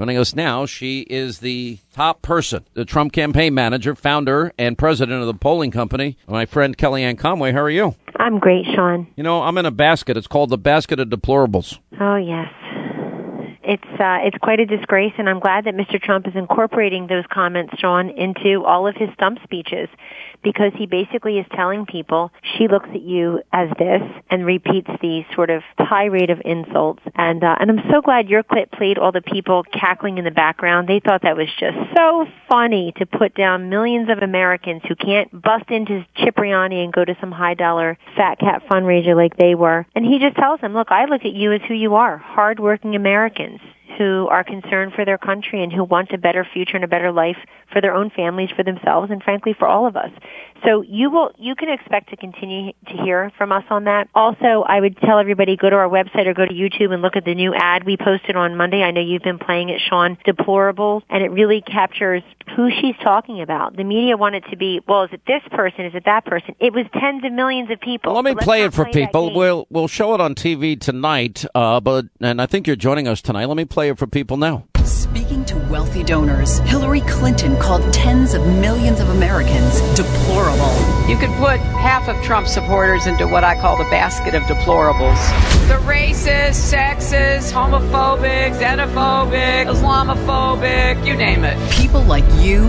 Joining us now, she is the top person, the Trump campaign manager, founder, and president of the polling company, my friend Kellyanne Conway. How are you? I'm great, Sean. You know, I'm in a basket. It's called the basket of deplorables. Oh, yes. It's quite a disgrace, and I'm glad that Mr. Trump is incorporating those comments, Sean, into all of his stump speeches, because he basically is telling people, she looks at you as this, and repeats the sort of tirade of insults. And I'm so glad your clip played all the people cackling in the background. They thought that was just so funny to put down millions of Americans who can't bust into Cipriani and go to some high-dollar fat cat fundraiser like they were. And he just tells them, look, I look at you as who you are, hard-working Americans who are concerned for their country and who want a better future and a better life for their own families, for themselves, and frankly for all of us. So you can expect to continue to hear from us on that. Also, I would tell everybody, go to our website or go to YouTube and look at the new ad we posted on Monday. I know you've been playing it, Sean, Deplorables, and it really captures who she's talking about. The media wanted to be, well, is it this person? Is it that person? It was tens of millions of people. Well, let me play it for people. We'll show it on TV tonight, and I think you're joining us tonight. Let me play it for people now. Speaking to wealthy donors, Hillary Clinton called tens of millions of Americans deplorable. You could put half of Trump's supporters into what I call the basket of deplorables. The racist, sexist, homophobic, xenophobic, Islamophobic, you name it. People like you,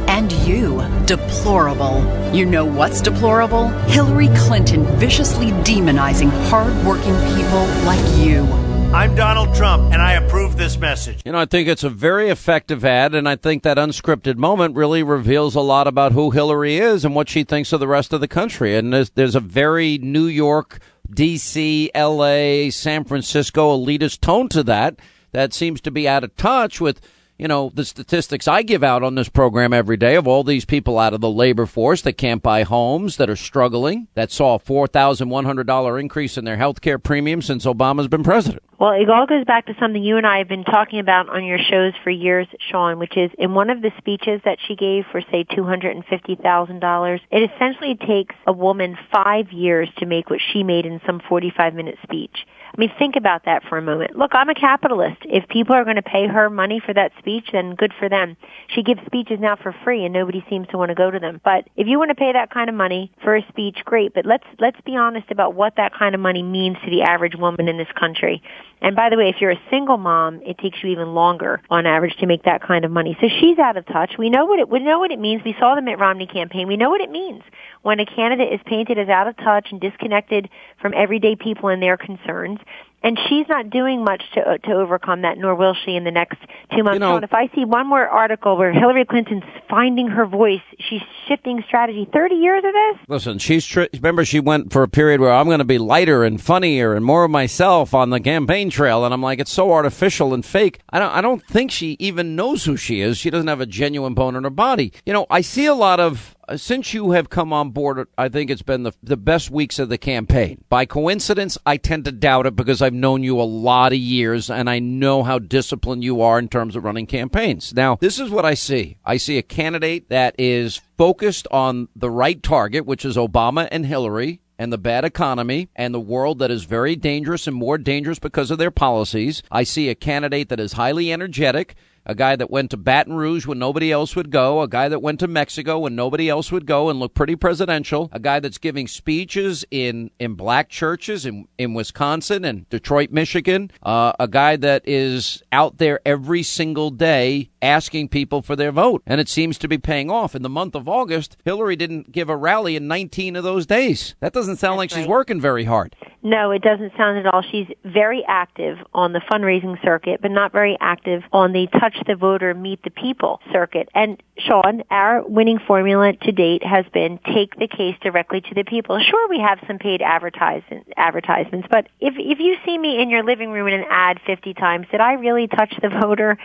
and you. Deplorable. You know what's deplorable? Hillary Clinton viciously demonizing hard-working people like you. I'm Donald Trump, and I approve this message. You know, I think it's a very effective ad, and I think that unscripted moment really reveals a lot about who Hillary is and what she thinks of the rest of the country. And there's a very New York, D.C., L.A., San Francisco elitist tone to that seems to be out of touch with, you know, the statistics I give out on this program every day of all these people out of the labor force that can't buy homes, that are struggling, that saw a $4,100 increase in their health care premium since Obama's been president. Well, it all goes back to something you and I have been talking about on your shows for years, Sean, which is in one of the speeches that she gave for, say, $250,000, it essentially takes a woman 5 years to make what she made in some 45-minute speech. I mean, think about that for a moment. Look, I'm a capitalist. If people are going to pay her money for that speech, then good for them. She gives speeches now for free, and nobody seems to want to go to them. But if you want to pay that kind of money for a speech, great. But let's be honest about what that kind of money means to the average woman in this country. And by the way, if you're a single mom, it takes you even longer on average to make that kind of money. So she's out of touch. We know what it means. We saw the Mitt Romney campaign. We know what it means when a candidate is painted as out of touch and disconnected from everyday people and their concerns. And she's not doing much to overcome that, nor will she in the next 2 months. You know, if I see one more article where Hillary Clinton's finding her voice, she's shifting strategy, 30 years of this? Listen, remember she went for a period where I'm going to be lighter and funnier and more of myself on the campaign trail. And I'm like, it's so artificial and fake. I don't think she even knows who she is. She doesn't have a genuine bone in her body. You know, I see a lot of, since you have come on board, I think it's been the best weeks of the campaign. By coincidence, I tend to doubt it because I've known you a lot of years and I know how disciplined you are in terms of running campaigns. Now, this is what I see. I see a candidate that is focused on the right target, which is Obama and Hillary, and the bad economy and the world that is very dangerous and more dangerous because of their policies. I see a candidate that is highly energetic, a guy that went to Baton Rouge when nobody else would go, a guy that went to Mexico when nobody else would go and looked pretty presidential, a guy that's giving speeches in black churches in Wisconsin and Detroit, Michigan, a guy that is out there every single day asking people for their vote. And it seems to be paying off. In the month of August, Hillary didn't give a rally in 19 of those days. That doesn't sound like she's working very hard. No, it doesn't sound at all. She's very active on the fundraising circuit, but not very active on the touch the voter, meet the people circuit. And Sean, our winning formula to date has been take the case directly to the people. Sure, we have some paid advertisements, but if you see me in your living room in an ad 50 times, did I really touch the voter?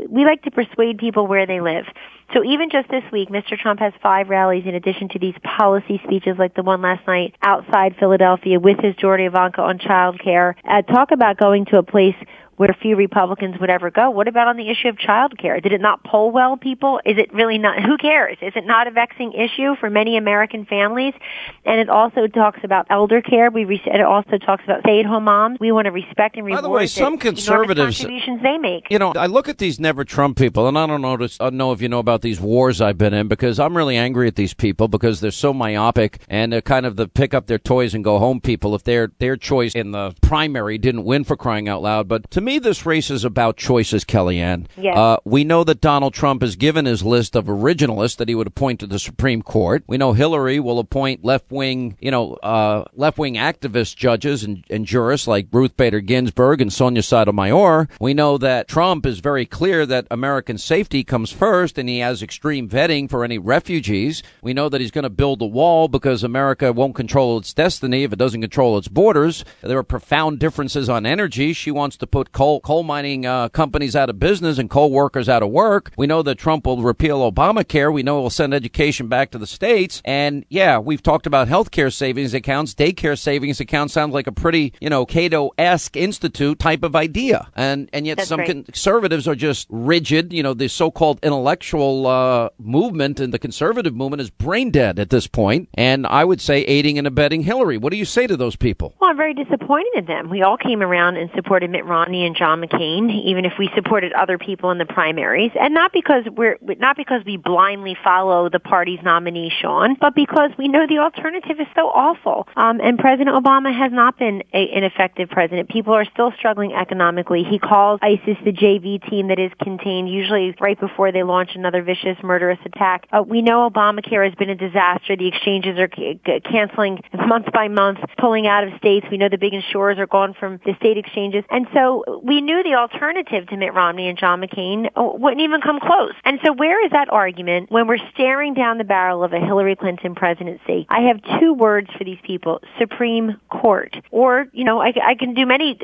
We like to persuade people where they live. So even just this week, Mr. Trump has 5 rallies in addition to these policy speeches like the one last night outside Philadelphia with his daughter Ivanka on child care. Talk about going to a place where few Republicans would ever go. What about on the issue of child care? Did it not poll well, people? Is it really not? Who cares? Is it not a vexing issue for many American families? And it also talks about elder care. It also talks about stay-at-home moms. We want to respect and reward By the way, some conservatives, contributions they make. You know, I look at these never Trump people, and I don't know if you know about these wars I've been in, because I'm really angry at these people because they're so myopic and they're kind of the pick up their toys and go home people if their choice in the primary didn't win, for crying out loud. But to me, this race is about choices, Kellyanne. Yes. We know that Donald Trump has given his list of originalists that he would appoint to the Supreme Court. We know Hillary will appoint left-wing activist judges and jurists like Ruth Bader Ginsburg and Sonia Sotomayor. We know that Trump is very clear that American safety comes first, and he has extreme vetting for any refugees. We know that he's going to build a wall because America won't control its destiny if it doesn't control its borders. There are profound differences on energy. She wants to put coal mining companies out of business and coal workers out of work. We know that Trump will repeal Obamacare. We know he'll send education back to the states. And yeah, we've talked about healthcare savings accounts. Daycare savings accounts sounds like a pretty, Cato-esque institute type of idea. And yet That's some right. conservatives are just rigid. The so-called intellectual movement and the conservative movement is brain dead at this point. And I would say aiding and abetting Hillary. What do you say to those people? Well, I'm very disappointed in them. We all came around and supported Mitt Romney and John McCain, even if we supported other people in the primaries, and not because we blindly follow the party's nominee, Sean, but because we know the alternative is so awful. And President Obama has not been an effective president. People are still struggling economically. He calls ISIS the JV team that is contained, usually right before they launch another vicious, murderous attack. We know Obamacare has been a disaster. The exchanges are canceling month by month, pulling out of states. We know the big insurers are gone from the state exchanges. And so we knew the alternative to Mitt Romney and John McCain wouldn't even come close. And so where is that argument when we're staring down the barrel of a Hillary Clinton presidency? I have two words for these people: Supreme Court. Or, I can do many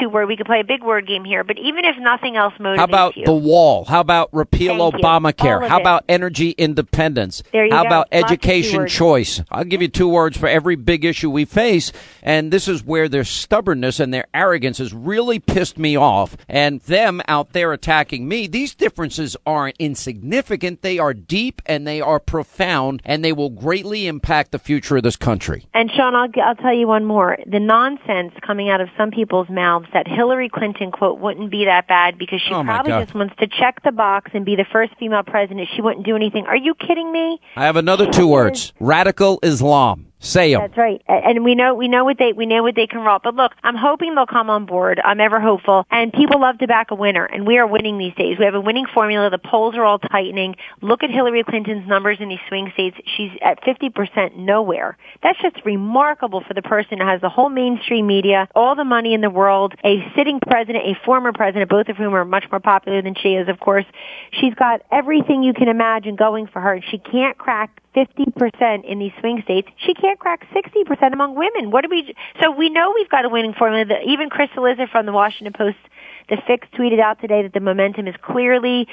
two-word. We could play a big word game here. But even if nothing else motivates you. How about the wall? How about repeal Obamacare? How about energy independence? There you How go. about Lots of education keywords. choice? I'll give you two words for every big issue we face. And this is where their stubbornness and their arrogance has really pissed me off. And them out there attacking me, these differences aren't insignificant. They are deep and they are profound, and they will greatly impact the future of this country. And Sean, I'll tell you one more. The nonsense coming out of some people's mouths that Hillary Clinton, quote, wouldn't be that bad because she probably just wants to check the box and be the first female president. She wouldn't do anything. Are you kidding me? I have another two words: radical Islam. Say 'em. That's right. And we know what they can roll. But look, I'm hoping they'll come on board. I'm ever hopeful. And people love to back a winner, and we are winning these days. We have a winning formula. The polls are all tightening. Look at Hillary Clinton's numbers in these swing states. She's at 50% nowhere. That's just remarkable for the person who has the whole mainstream media, all the money in the world, a sitting president, a former president, both of whom are much more popular than she is, of course. She's got everything you can imagine going for her, and she can't crack 50% in these swing states. She can't crack 60% among women. So we know we've got a winning formula. Even Chris Eliza from the Washington Post, The Fix, tweeted out today that the momentum is clearly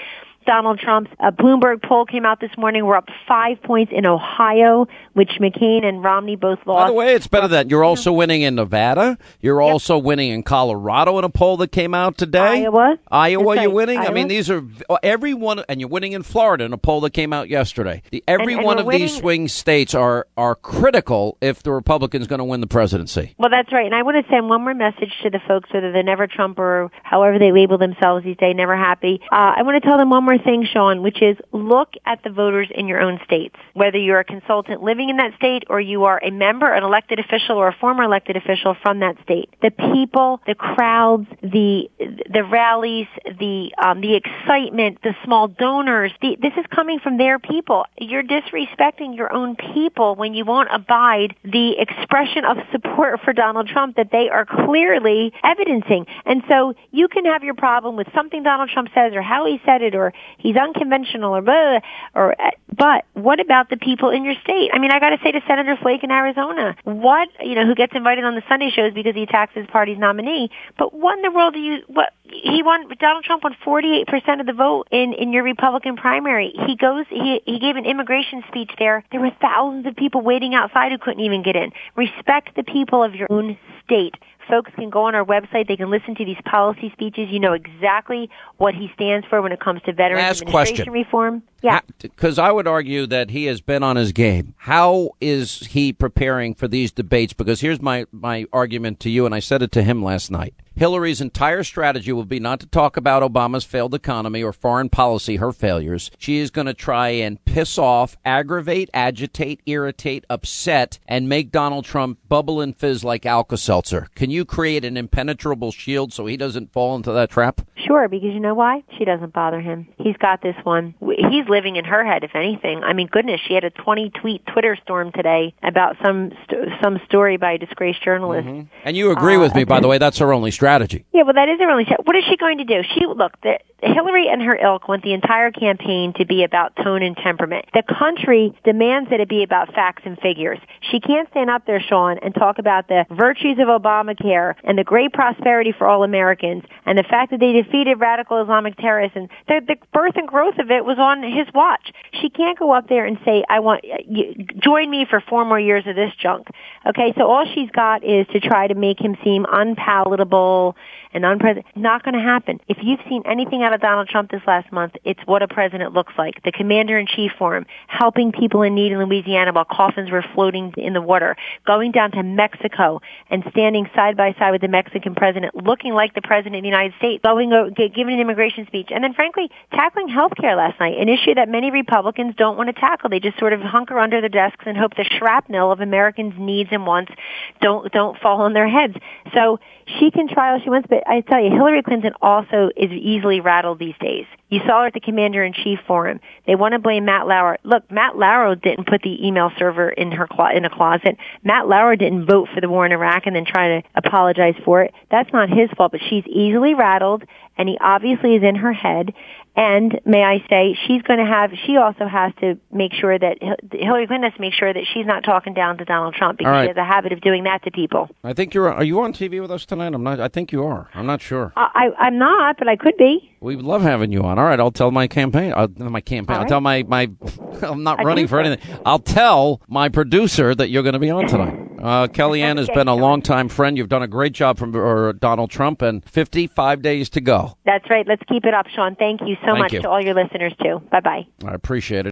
Donald Trump's. A Bloomberg poll came out this morning. We're up 5 points in Ohio, which McCain and Romney both lost. By the way, it's better that you're also winning in Nevada. You're also winning in Colorado in a poll that came out today. Iowa, you're winning. Iowa. I mean, these are every one, and you're winning in Florida in a poll that came out yesterday. Every one of these swing states are critical if the Republican's going to win the presidency. Well, that's right. And I want to send one more message to the folks, whether they're never Trump or however they label themselves these days, never happy. I want to tell them one more thing, Sean, which is look at the voters in your own states, whether you're a consultant living in that state or you are a member, an elected official, or a former elected official from that state. The people, the crowds, the rallies, the excitement, the small donors, this is coming from their people. You're disrespecting your own people when you won't abide the expression of support for Donald Trump that they are clearly evidencing. And so you can have your problem with something Donald Trump says or how he said it or he's unconventional or blah, but what about the people in your state? I mean, I got to say to Senator Flake in Arizona, who gets invited on the Sunday shows because he attacks his party's nominee, but what in the world Donald Trump won 48% of the vote in your Republican primary. He gave an immigration speech there. There were thousands of people waiting outside who couldn't even get in. Respect the people of your own state. folks can go on our website. They can listen to these policy speeches. You know exactly what he stands for when it comes to Veterans Administration reform. Yeah. Because I would argue that he has been on his game. How is he preparing for these debates? Because here's my argument to you, and I said it to him last night. Hillary's entire strategy will be not to talk about Obama's failed economy or foreign policy, her failures. She is going to try and piss off, aggravate, agitate, irritate, upset, and make Donald Trump bubble and fizz like Alka-Seltzer. Can you create an impenetrable shield so he doesn't fall into that trap? Sure, because you know why? She doesn't bother him. He's got this one. He's living in her head, if anything. I mean, goodness, she had a 20-tweet Twitter storm today about some story by a disgraced journalist. Mm-hmm. And you agree with me, by the way, that's her only strategy. Yeah, well, that is her only strategy. What is she going to do? Hillary and her ilk want the entire campaign to be about tone and temperament. The country demands that it be about facts and figures. She can't stand up there, Sean, and talk about the virtues of Obamacare and the great prosperity for all Americans and the fact that they defeated radical Islamic terrorists and the birth and growth of it was on his watch. She can't go up there and say, I want you, join me for 4 more years of this junk. Okay, so all she's got is to try to make him seem unpalatable and unpresident. Not going to happen. If you've seen anything out of Donald Trump this last month, it's what a president looks like. The commander-in-chief for him, helping people in need in Louisiana while coffins were floating in the water, going down to Mexico and standing side by side with the Mexican president, looking like the president of the United States, giving an immigration speech, and then frankly, tackling health care last night, an issue that many Republicans don't want to tackle. They just sort of hunker under the desks and hope the shrapnel of Americans' needs and wants don't fall on their heads. So she can try all she wants, but I tell you, Hillary Clinton also is easily rattled these days. You saw her at the commander-in-chief forum. They want to blame Matt Lauer. Look, Matt Lauer didn't put the email server in a closet. Matt Lauer didn't vote for the war in Iraq and then try to apologize for it. That's not his fault, but she's easily rattled, and he obviously is in her head. And may I say, she also has to make sure that Hillary Clinton has to make sure that she's not talking down to Donald Trump because she has a habit of doing that to people. I think are you on TV with us tonight? I'm not. I think you are. I'm not sure. I'm not, but I could be. We would love having you on. All right, I'll tell my campaign. I'll tell my I'm not running for anything. I'll tell my producer that you're going to be on tonight. Kellyanne has been a longtime friend. You've done a great job for Donald Trump, and 55 days to go. That's right. Let's keep it up, Sean. Thank you so much to all your listeners, too. Bye-bye. I appreciate it.